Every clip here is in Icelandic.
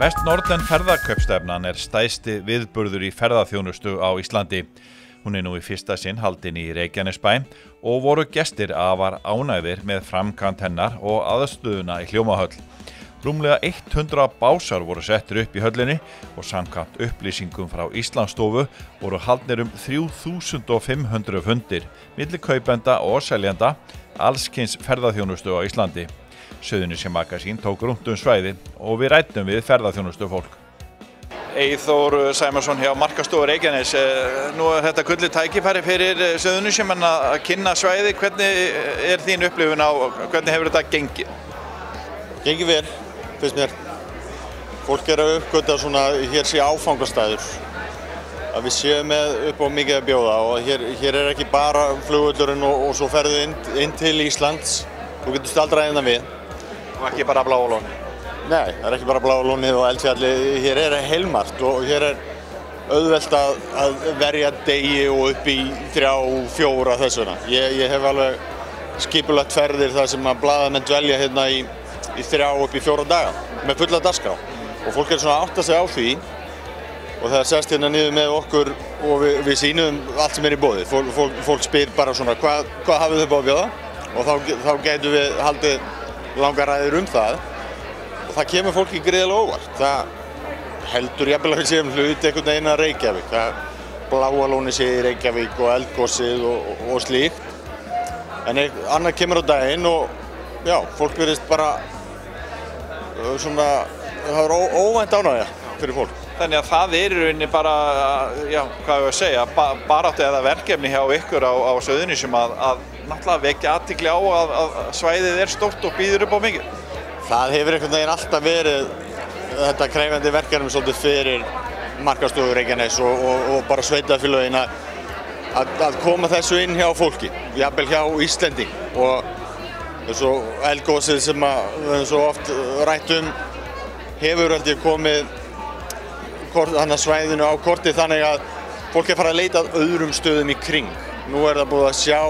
Vestnorden ferðakaupstefnan stærsti viðburður í ferðaþjónustu á Íslandi. Hún nú í fyrsta sinn haldin í Reykjanesbæ og voru gestir afar ánægðir með framkvæmd hennar og aðstöðuna í Hljómahöll. Rúmlega 100 básar voru settir upp í höllinni og samkvæmt upplýsingum frá Íslandsstofu voru haldnir 3500 fundir milli kaupenda og seljenda allskyns ferðaþjónustu á Íslandi. Suðurnesja Magasín tók rúnt svæði og við ræddum við ferðaþjónustu fólk. Eyþór Sæmundsson hjá Markaðsstofu Reykjanes. Nú þetta gullið tækifæri fyrir Suðurnesjamenn að kynna svæði. Hvernig þín upplifun á hvernig hefur þetta gengið? Gengið vel, finnst mér. Fólk að uppgöta svona hér sé áfangastæður. Að við séum með upp á mikið að bjóða og hér ekki bara flugvöllurinn og svo ferðu inn til Íslands. Þú getur staldrað innan við. Og ekki bara Bláa lónið? Nei, það ekki bara Bláa lónið og Eldfjalli. Hér heilmargt og hér auðvelt að verja degi og upp í 3-4 þessuna. Ég hef alveg skipulagt ferðir þar sem að blaðamenn dvelja hérna í 3 upp í 4 daga með fulla dagskrá. Og fólk svona að átta sig á því og það sest hérna niður með okkur og við sýnum allt sem í boði. Fólk spyr bara svona hvað hafið þið upp á að bjóða? Og þá gætum við haldið langar ræður það og það kemur fólki gríðarlega óvart. Það heldur jafnvel að við séum hluti einhvern veginn að Reykjavík. Það Bláa lónið sé í Reykjavík og eldgosið og slíkt. En annað kemur á daginn og já, fólk virðist bara svona, það óvænt ánægja fyrir fólk. Þannig að það í rauninni bara, já, hvað ég að segja, baráttu eða verkefni hjá ykkur á Suðurnesjum að náttúrulega vekja athygli á að svæðið stórt og býður upp á mikið. Það hefur einhvern veginn alltaf verið þetta krefjandi verkefni svolítið fyrir Markaðsstofu Reykjanes og bara sveitarfélögin að koma þessu inn hjá fólki, jafnvel hjá Íslending. Og þessu eldgosið sem við höfum svo oft rætt hefur held ég komið svæðinu á kortið þannig að fólk fara að leita að öðrum stöðum í kring. Nú það búið að sjá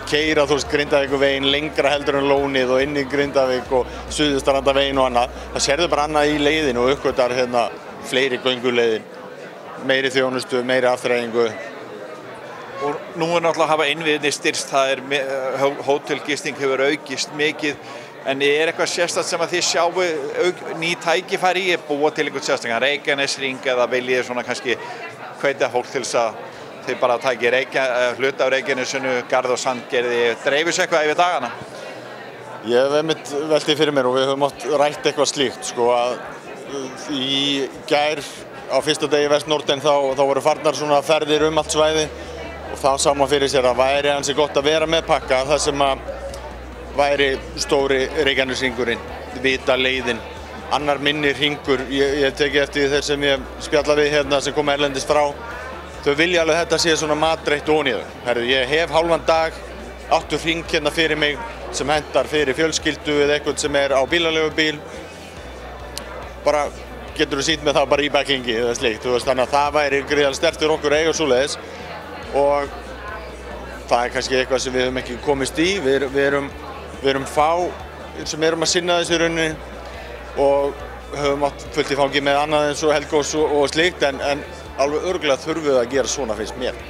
keyra Grindavíkurveginn lengra heldur en lónið og inn í Grindavík og Suðurstrandarveginn og annað. Það sérðu bara annað í leiðinu og uppgötar fleiri gönguleiðin, meiri þjónustu, meiri afþreyingu. Og nú náttúrulega hafa innviðirnir styrkst, hótelgisting hefur aukist mikið. En eitthvað sérstakt sem að þið sjáu ný tækifæri í búa til einhvern sérstakann Reykjanesring eða viljið svona kannski hvetja fólk til þess að þið bara tæki hluta á Reykjanesinu, Garð og Sandgerði, dreifis eitthvað yfir dagana? Ég hef einmitt veltið fyrir mér og við höfum oft rætt eitthvað slíkt sko að í gær á fyrsta degi Vestnorden þá voru farnar svona ferðir allt svæði og þá sá maður fyrir sér að væri ansi gott að vera með pakka þar sem að væri stóri Reykjanesringurinn, vita leiðin, annar minni hringur. Ég teki eftir þeir sem ég spjalla við hérna sem koma erlendis frá. Þau vilja alveg þetta sé svona matreitt ofan í þau. Herru, ég hef hálfan dag, áttu hring hérna fyrir mig sem hentar fyrir fjölskyldu eða eitthvað sem á bílaleigubíl. Bara getur þú sýnt með það bara í bæklingi eða slíkt. Þannig að það væri gríðarlega sterkt fyrir okkur eiga svoleiðis. Og það kannski eitthvað sem við höfum ekki komist í. Við erum fá sem að sinna þessu rauninni og höfum átt fullt í fangi með annað eins og eldgos og slíkt en alveg örugglega þurfum við að gera svona finnst mér.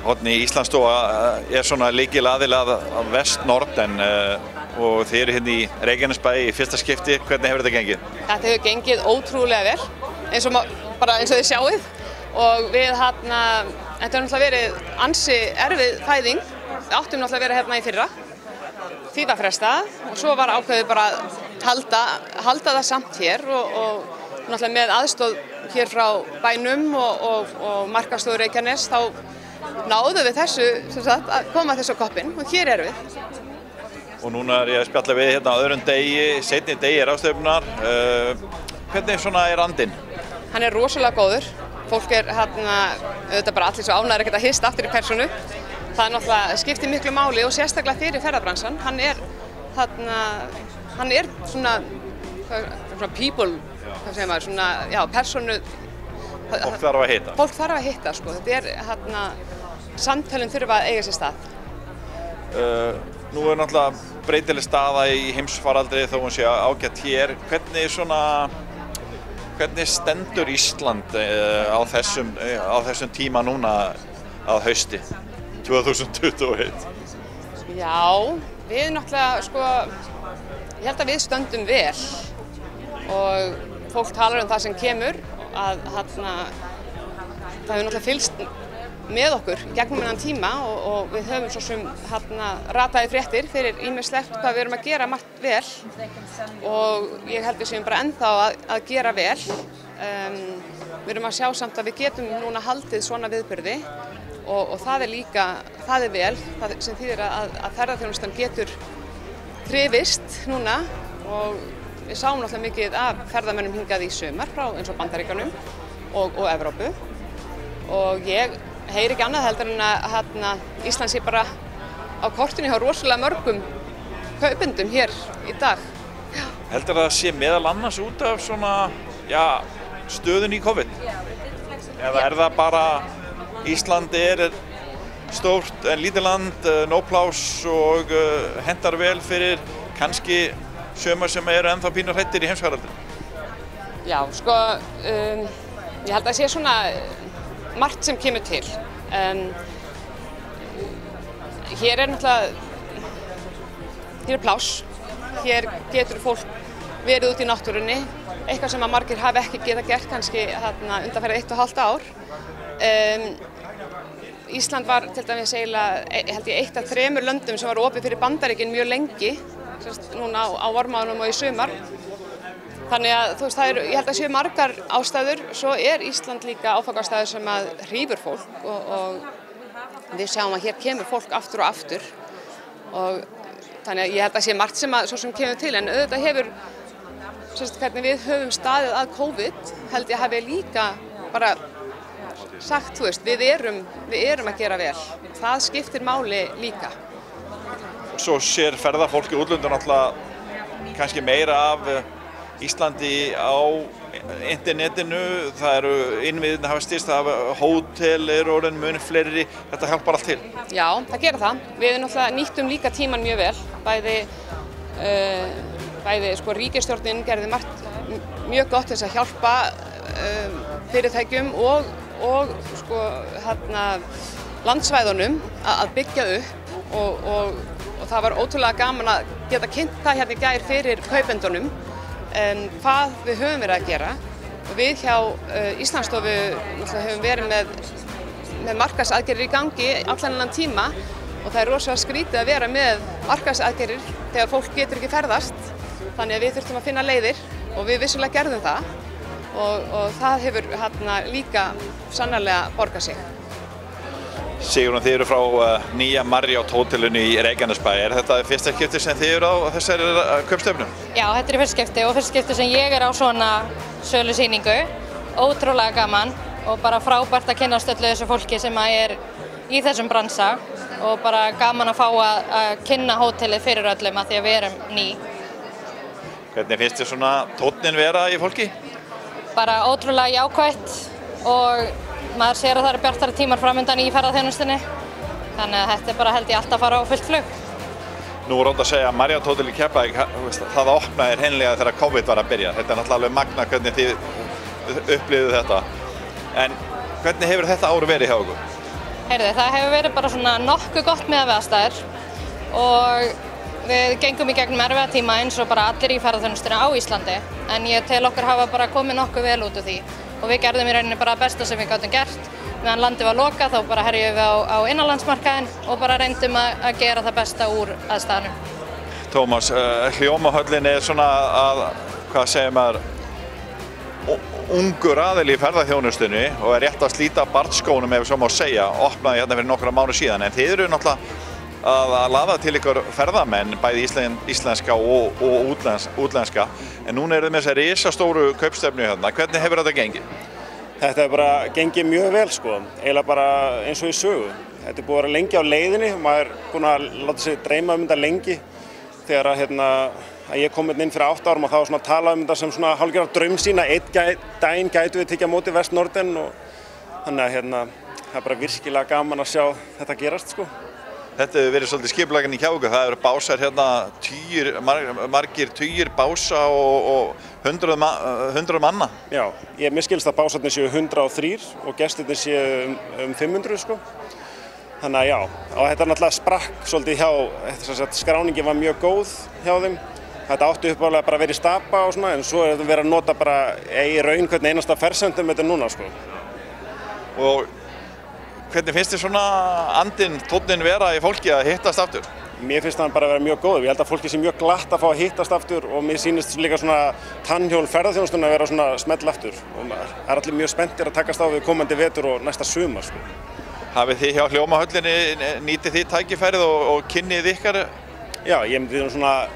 Árni, Íslandsstofa svona lykilaðili að Vestnorden og þið hérna í Reykjanesbæ í fyrsta skipti. Hvernig hefur þetta gengið? Þetta hefur gengið ótrúlega vel, eins og þið sjáið og við þetta hefur náttúrulega verið ansi erfið fæðing. Við áttum náttúrulega að vera hérna í fyrra. Því var frestað og svo var ákveðið bara að halda það samt hér og náttúrulega með aðstoð hér frá bænum og Markaðsstofu Reykjanes þá náðum við þessu að koma þessu á koppinn og hér erum við. Og núna ég að spjalla við hérna á öðrum degi, seinni degi ráðstefnunnar. Hvernig svona andinn? Hann rosalega góður. Fólk auðvitað bara allir svo ánægðir að geta hist aftur í persónu. Það náttúrulega skiptir miklu máli og sérstaklega fyrir ferðabransan. Hann svona people, hvað segir maður, svona, já, persónu. Fólk þarf að hitta. Fólk þarf að hitta, sko. Þetta samtölin þurfa að eiga sér stað. Nú náttúrulega breytileg staða í heimsfaraldri þó hún sé ágætt hér. Hvernig svona Hvernig stendur Ísland á þessum tíma núna að hausti 2021? Já, við náttúrulega, sko, ég held að við stöndum vel og fólk talar það sem kemur að það hefur náttúrulega fylgst með okkur gegnum þennan tíma og við höfum svo sem rataði fréttir fyrir ýmislegt hvað við erum að gera margt vel og ég held við séum bara ennþá að gera vel. Við erum að sjá samt að við getum núna haldið svona viðburði og það er vel, það sem þýðir að ferðaþjónustan getur þrifist núna og við sáum náttúrulega mikið af ferðamönnum hingað í sumar frá eins og Bandaríkjunum og Evrópu og ég heyri ekki annað heldur en að Ísland sé bara á kortinu hjá rosalega mörgum kaupendum hér í dag. Heldur það sé meðal annars út af svona, stöðun í COVID? Eða er það bara Ísland stórt en lítið land, nóg pláss og hentar vel fyrir kannski sumar sem eru ennþá pínu hræddir í heimsfaraldri? Já, sko, ég held að sé svona margt sem kemur til. Hér náttúrulega, hér pláss, hér getur fólk verið út í náttúrunni, eitthvað sem að margir hafi ekki getað gert kannski undanfarið 1,5 ár. Ísland var til dæmis eiginlega, held ég, 1 af 3 löndum sem var opið fyrir Bandaríkin mjög lengi, núna á vormánuðum og í sumar. Þannig að þú veist, ég held að séu margar ástæður, svo Ísland líka áfangastaður sem að hrífur fólk og við sjáum að hér kemur fólk aftur og aftur og þannig að ég held að sé margt sem að svo sem kemur til en auðvitað hefur, hvernig við höfum staðið að COVID, held ég hafi líka bara sagt, þú veist, við erum að gera vel, það skiptir máli líka. Svo sér ferðafólk í útlöndum náttúrulega kannski meira af Íslandi á internetinu, það eru innviðin hafa styrst, það hafa hótel orðin mun fleiri, þetta hjálpar allt til. Já, það gerir það. Við náttúrulega nýttum líka tíman mjög vel, bæði sko ríkisstjórnin gerði margt mjög gott til þess að hjálpa fyrirtækjum og sko landsvæðunum að byggja upp og það var ótrúlega gaman að geta kynnt það hérna í gær fyrir kaupendunum hvað við höfum verið að gera og við hjá Íslandsstofu höfum verið með markaðsaðgerðir í gangi allan þennan tíma og það rosalega skrítið að vera með markaðsaðgerðir þegar fólk getur ekki ferðast þannig að við þurftum að finna leiðir og við vissulega gerðum það og það hefur líka sannarlega borgað sig. Sigrún, þið eru frá nýja Marriott hótelinu í Reykjanesbæ. Er þetta fyrsta skipti sem þið eru á þessari kaupstefnu? Já, þetta er fyrsta skipti og fyrsta skipti sem ég er á svona sölusýningu. Ótrúlega gaman og bara frábært að kynnast öllu þessu fólki sem er í þessum bransa og bara gaman að fá að kynna hótelið fyrir öllum að því að við erum ný. Hvernig finnst þér svona tónninn vera í fólki? Bara ótrúlega jákvætt og maður sér að það eru bjartari tímar framundan í ferðaþjónustunni. Þannig að þetta er bara held ég alltaf að fara á fullt flug. Nú er ótt að segja að Marriott hótel í Keflavík, það opnaði hreinlega þegar COVID var að byrja. Þetta er náttúrulega alveg magnað hvernig þið upplifðu þetta. En hvernig hefur þetta ár verið hjá ykkur? Heyrðu, það hefur verið bara svona nokkuð gott með aðstæður og við gengum í gegnum erfiða tíma eins og bara allir í ferðaþjónustunni á Íslandi. En ég tel okkur hafa bara komið nokkuð vel út úr því. Og við gerðum í rauninni bara það besta sem við gátum gert. Meðan landið var lokað þá bara herjum við á innanlandsmarkaðinn og bara reyndum að gera það besta úr aðstæðunum. Tómas, Hljómahöllin er svona hvað segir maður, ungur aðili í ferðaþjónustunni og er rétt að slíta barnskónum ef svo má segja, opnaði hérna fyrir nokkra mánuð síðan. En þið eru náttúrulega að laða til ykkur ferðamenn, bæði íslenska og útlenska. En núna eru þið með þessa risastóru kaupstefnu hérna. Hvernig hefur þetta gengið? Þetta hefur bara gengið mjög vel sko, eiginlega bara eins og í sögu. Þetta er búið að vera lengi á leiðinni og maður er búinn að láta sig dreyma þetta lengi. Þegar að ég kom inn fyrir 8 árum og þá var svona að tala þetta sem svona hálfgerðar draumsýn að einn daginn gætu við tekið á móti West Norden og þannig að það er bara virkilega gaman að sjá þetta gerast sko. Þetta hefur verið svolítið skipulagning hjá ykkur. Það eru básar hérna, margir tugir bása og 100 manna? Já, mér skilst að básarnir séu 103 og gestirnir séu 500 sko. Þannig að já, og þetta náttúrulega sprakk svolítið hjá, skráningin var mjög góð hjá þeim. Þetta átti uppálega bara að vera í stapa og svona, en svo er þetta verið að nota bara í raun hvernig einasta fersentum núna sko. Og hvernig finnst þér svona andinn, tónninn vera í fólki að hittast aftur? Mér finnst það bara að vera mjög góður. Ég held að fólki sé mjög glatt að fá að hittast aftur og mér sýnist líka svona tannhjól ferðaþjónustunnar að vera svona smell aftur. Og það er allir mjög spenntir að takast á við komandi vetur og næsta sumar sko. Hafið þið hjá Hljómahöllinni, nýtið þið tækifærið og kynnið ykkar? Já, ég myndi svona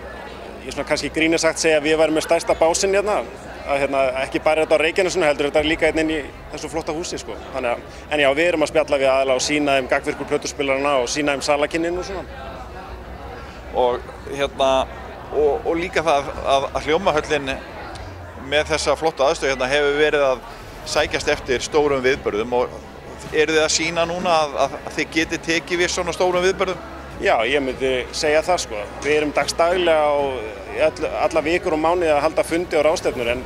kannski gríni sagt segja að við værum með stærsta básinn hérna. Að ekki bara þetta á Reykjanesinu heldur þetta líka inn í þessu flotta húsi sko. En já, við erum að spjalla við aðila og sýna þeim gagnvirku plötuspilarana og sýna þeim salakynnin og svona. Og líka það að Hljómahöllin með þessa flottu aðstöðu hefur verið að sækjast eftir stórum viðburðum og eru þið að sýna núna að þið getið tekið við svona stórum viðburðum? Já, ég myndi segja það sko. Við erum dagsdaglega og alla vikur og mánuði að halda fundi og ráðstefnur en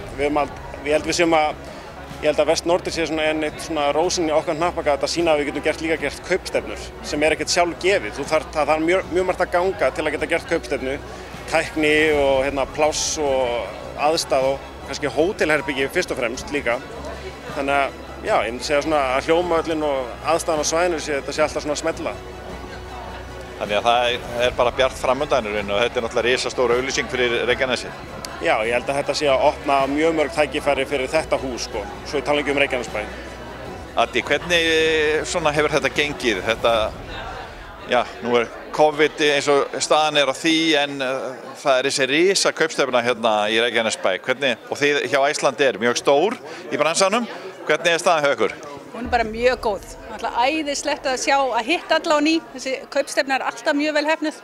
ég held að Vest Nordic sé svona eitt svona rósin í okkar hnappakka að sýna að við getum líka gert kaupstefnur sem ekkert sjálf gefið. Það þarf mjög margt að ganga til að geta gert kaupstefnu, tækni og pláss og aðstæð og kannski hótelherbyggi fyrst og fremst líka. Þannig að já, ég myndi segja svona að Hljómahöllin og aðstæðan á svæðinu þetta sé alltaf svona smella. Þannig að það er bara bjart framundan og þetta er náttúrulega risastór auglýsing fyrir Reykjanesi. Já, ég held að þetta sé að opna mjög mörg tækifæri fyrir þetta hús sko, svo ég tala ekki Reykjanesbæ. Addi, hvernig svona hefur þetta gengið? Já, nú er COVID eins og staðan er á því en það er þessi risa kaupstefna hérna í Reykjanesbæ. Og þið hjá Iceland er mjög stór í bransanum. Hvernig er staðan hjá ykkur? Hún er bara mjög góð. Alltaf æðislegt að sjá að hitta alla á ný. Þessi kaupstefna er alltaf mjög vel heppnuð.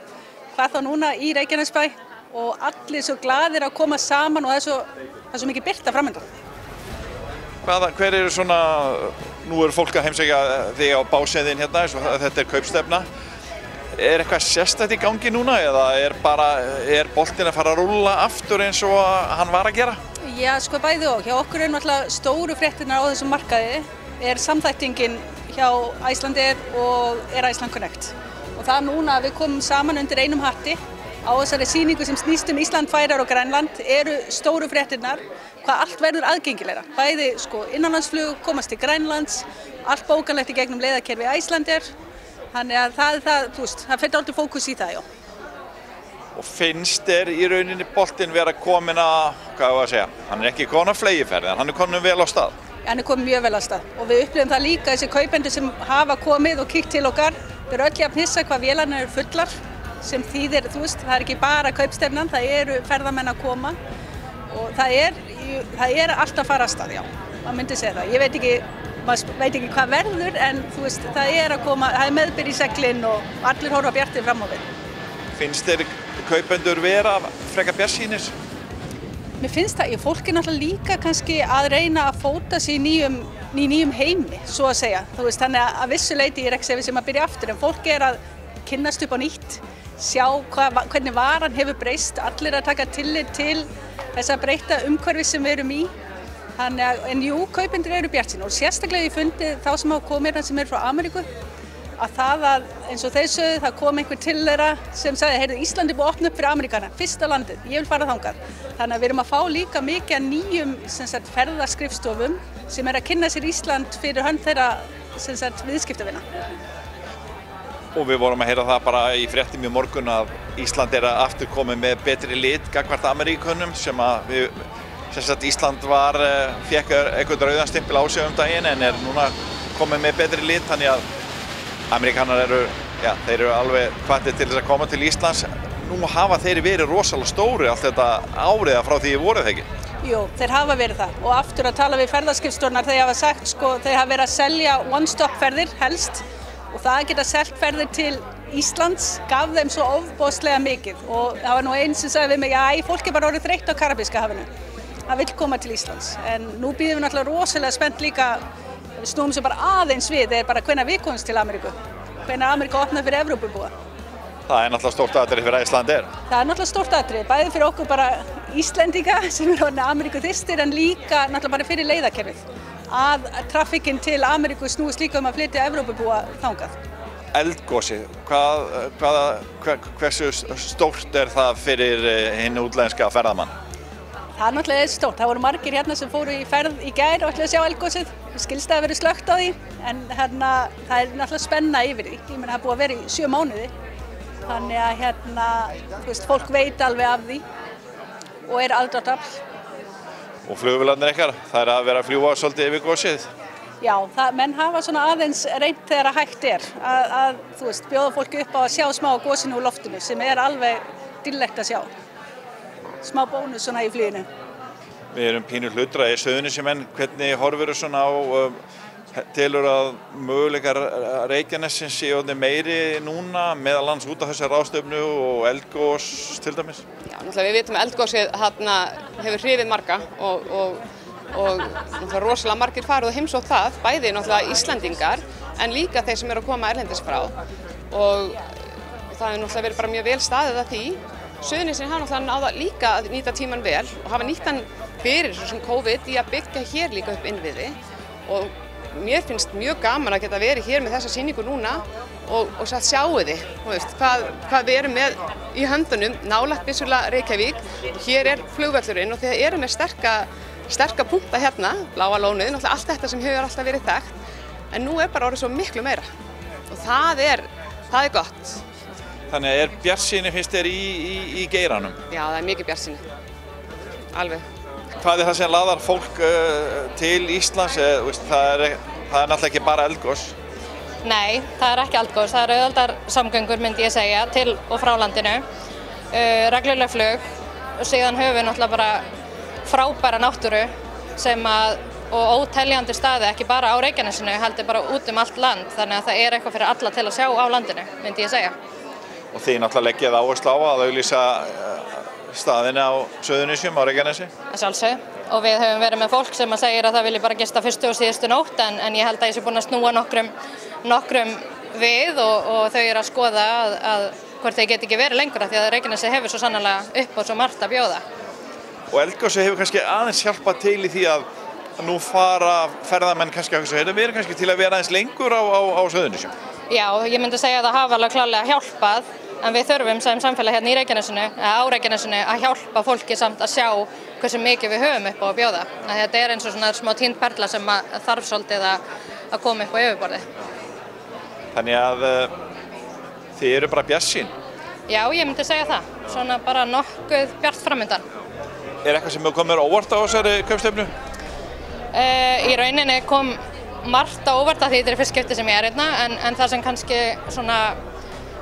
Hvað þá núna í Reykjanesbæ og allir svo glaðir að koma saman og það er svo mikið birta framöndan. Hver eru svona, nú eru fólk að heimsækja þig á básinn hérna eins og þetta er kaupstefna. Er eitthvað sérstætt í gangi núna eða er boltinn að fara að rúlla aftur eins og hann var að gera? Já, sko bæði og. Hjá okkur er náttúrulega stóru fréttirnar á þessum markaði er samþættingin hjá Icelandair og Iceland Connect. Og það núna að við komum saman undir einum hatti á þessari sýningu sem snýst Ísland, Færeyjar og Grænland eru stóru fréttirnar hvað allt verður aðgengilegra. Bæði sko innanlandsflug, komast til Grænlands, allt bókanlegt í gegnum leiðakerfi Icelandair. Þannig að það fer dálítið fókus í það, já. Og finnst þér í rauninni boltinn vera komin að, hvað var að segja, hann er ekki komin að fleygiferð en hann er komin vel á stað? Hann er komin mjög vel á stað og við upplifum það líka þessi kaupendur sem hafa komið og kíkt til okkar. Við erum öll jafn hissa hvað vélarnar eru fullar sem þýðir, það er ekki bara kaupstefnan, það eru ferðamenn að koma og það er allt að fara af stað, já, maður myndi segja það. Maður veit ekki hvað verður en það er að koma, það er meðbyr í seglinn og allir horfa bjartir fram á við. Finnst þér kaupendur vera frekar bjartsýnir? Mér finnst það, fólk er náttúrulega líka kannski að reyna að fóta sig í nýjum heimi, svo að segja. Þannig að vissu leyti ég er ekki segja sem að byrja aftur, en fólk er að kynnast upp á nýtt, sjá hvernig varan hefur breyst, allir að taka tillit til þess að breyta umhverfi sem við erum í. En jú, kaupendur eru bjartsýnir og sérstaklega ég fundið þá sem hafa komið sem eru frá Ameríku, að eins og þeir sögðu, það kom einhver til þeirra sem sagði, heyrðu, Íslandi er búið að opna upp fyrir Ameríkana, fyrsta landið, ég vil fara þangað. Þannig að við erum að fá líka mikið af nýjum ferðaskrifstofum sem er að kynna sér Ísland fyrir hönd þeirra viðskiptavina. Og við vorum að heyra það bara í fréttum í morgun að Ísland er að aftur komið með betri lit gagnvart Ameríkönum sem að Ísland fékk eitthvað rauðan stimpil á sig daginn en er núna komið með betri lit þannig að Ameríkanar þeir eru alveg hvattir til þess að koma til Íslands. Nú hafa þeir verið rosalega stóri allt þetta árið frá því voruð þeir ekki? Jú, þeir hafa verið það og aftur að tala við ferðaskrifstofurnar þeir hafa sagt þeir hafa verið að selja one-stop ferðir helst og það að geta selt ferðir til Íslands gaf þeim svo ofboðslega mikið og það var nú einn sem sagði við mig fólk er bara orðið þreytt á Karabíska hafinu. Það vill koma til Íslands en nú býðum við náttúrulega rosalega spennt líka við snúum sem bara aðeins við, það er bara hvenær við komumst til Ameríku, hvenær Ameríka opnar fyrir Evrópubúa. Það er náttúrulega stórt atriði fyrir Icelandair. Það er náttúrulega stórt atriði, bæði fyrir okkur bara Íslendinga sem eru orðnir Ameríkuþyrstir en líka náttúrulega bara fyrir leiðakerfið. Að trafikkinn til Ameríku snúist líka að flytja Evrópubúa þangað. Eldgosið, hversu stórt það fyrir hinn útlenska ferðamann? Það náttúrulega stórt. Það voru margir hérna sem fóru í ferð í gær og ætluðu að sjá eldgosið. Skilst að verið slökkt á því, en það er náttúrulega spenna yfir því. Ég meina það er búið að vera í 7 mánuði. Þannig að fólk veit alveg af því og er aðdráttarafl. Og flugvélarnar ykkar, það er að vera að fljúga svolítið yfir gosið? Já, menn hafa svona aðeins reynt þegar hægt er að bjóða fólki upp á að sjá smá gosinu úr loftinu sem er alveg dýrlegt að sjá. Smá bónus svona í fluginu. Við erum pínu hlutra í Suðurnesjamenn, hvernig horfirðu svona á telur að möguleikar Reykjanesins séu meiri núna meðal annars út af þessari ráðstefnu og eldgos til dæmis? Já, náttúrulega við vitum að eldgosið hefur hrifið marga og náttúrulega rosalega margir farið og heimsótt það, bæði náttúrulega Íslendingar en líka þeir sem eru að koma erlendis frá og það hefur náttúrulega verið bara mjög vel staðið að því. Suðurnesin hafa náttúrulega náða líka að nýta tíman vel og hafa nýtt hann fyrir svo sem COVID í að byggja hér líka upp innviði og mér finnst mjög gaman að geta verið hér með þessa sýningu núna og sjáu þið, hvað við erum með í höndunum, nálægt vissulega Reykjavík. Hér er flugvöllurinn og þið eru með sterka punkta hérna, Bláa lónið, náttúrulega allt þetta sem hefur alltaf verið þekkt, en nú er bara orðið svo miklu meira og það er gott. Þannig að bjartsýni finnst þér í geiranum? Já, það er mikið bjartsýni, alveg. Hvað er það sem laðar fólk til Íslands? Það er náttúrulega ekki bara eldgos. Nei, það er ekki eldgos, það eru auðveldar samgöngur myndi ég segja til og frá landinu, regluleg flug og síðan höfum við náttúrulega bara frábæra náttúru og óteljandi staði, ekki bara á Reykjanesinu, heldur bara út allt land, þannig að það er eitthvað fyrir alla til að sjá á landinu, myndi ég segja. Og þið náttúrulega leggið áherslu á að auglýsa staðina á Suðurnesjum á Reykjanesi? Að sjálfsögðu, og við höfum verið með fólk sem segir að það vilji bara gista fyrstu og síðustu nótt, en ég held að ég sé búin að snúa nokkrum við og þau eru að skoða að hvort þeir geti ekki verið lengur af því að Reykjanesi hefur svo sannarlega upp á svo margt að bjóða. Og eldgosi hefur kannski aðeins hjálpað til í því að nú fara ferðamenn kannski að hugsa, við erum kannski til að vera aðeins lengur á Suðurnesjum? Já, ég myndi segja að það hafa alveg klárlega hjálpað, en við þurfum sem samfélag hérna á Reykjanesinu að hjálpa fólki samt að sjá hversu mikið við höfum upp á að bjóða. Þetta er eins og svona smá týnd perla sem þarf svolítið að koma upp á yfirborðið. Þannig að þið eru bara bjartsýn? Já, ég myndi segja það. Svona bara nokkuð bjart framundan. Er eitthvað sem komið óvart á þessari kaupstefnu? Í rauninni kom margt á óvart að því þetta er fyrst skipti sem ég er hérna, en það sem kannski svona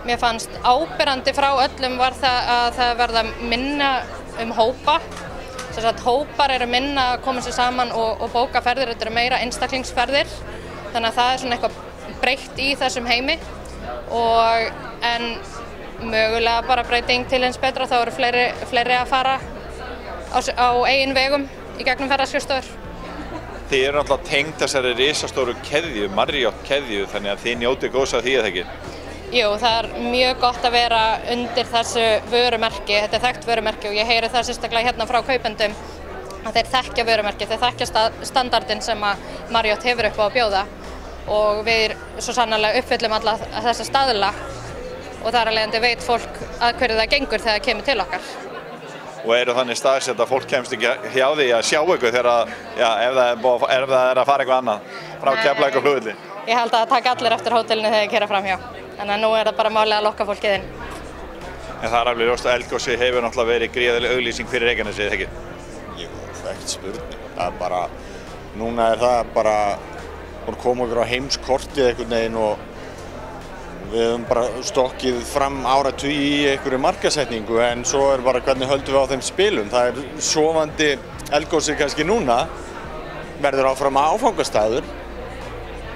mér fannst áberandi frá öllum var það að það verða minna hópa. Hópar eru minna að koma sér saman og bóka ferðir, þetta eru meira einstaklingsferðir, þannig að það er svona eitthvað breytt í þessum heimi en mögulega bara breyting til hins betra, þá eru fleiri að fara á eigin vegum í gegnum ferðaskrifstofur. Þið eru náttúrulega tengd þessari risastóru keðju, Marriott keðju, þannig að þið njótið góðs af því eða ekki? Jú, það er mjög gott að vera undir þessu vörumerki, þetta er þekkt vörumerki og ég heyri það sérstaklega hérna frá kaupendum að þeir þekkja vörumerki, þeir þekkja standardinn sem að Marriott hefur upp á að bjóða og við svo sannarlega uppfyllum alla þessa staðla og þar af leiðandi veit fólk að hverju það gengur þegar það kemur til okkar. Og eru þannig staðsett að fólk kemst ekki hjá því að sjá ykkur þegar ef það er að fara eitthvað annað frá Keflavík og flugvelli? Ég held að það taka allir eftir hótelinu þegar þeir keyra fram hjá. Þannig að nú er það bara málið að lokka fólkið inn. En það er alveg ljóst að eldgosi hefur náttúrulega verið gríðarleg auglýsing fyrir Reykjanesi, eða ekki? Jú, það er ekkert spurning. Það er bara, núna er það bara, hún kom okkur á heimskortið einhvern veginn og við höfum bara stokkið fram áratugi í einhverju markasetningu en svo er bara hvernig höldum við á þeim spilum. Það er sofandi eldgosi kannski núna, verður áfram áfangastæður.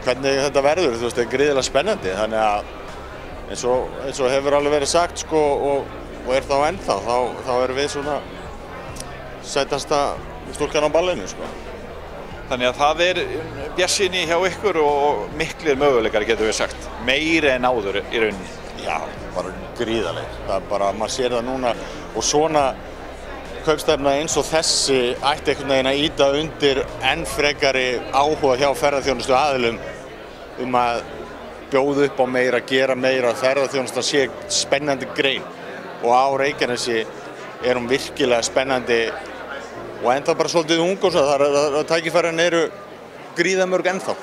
Hvernig þetta verður, þú veist, er gríðarlega spennandi, þannig að eins og hefur alveg verið sagt sko, og er þá ennþá, þá erum við svona sætasta stúlkan á ballinu. Sko. Þannig að það er bjartsýni hjá ykkur og miklir möguleikar getur við sagt, meiri en áður í rauninni. Já, bara gríðarlega, það er bara, maður sér það núna og svona kaupstefna eins og þessi ætti einhvern veginn að ýta undir enn frekari áhuga hjá ferðaþjónustu aðilum að bjóða upp á meira, gera meira, ferðaþjónustan sé spennandi grein og á Reykjanesi hún virkilega spennandi og ennþá bara svolítið ung og svo, tækifærin eru gríðamörg ennþá.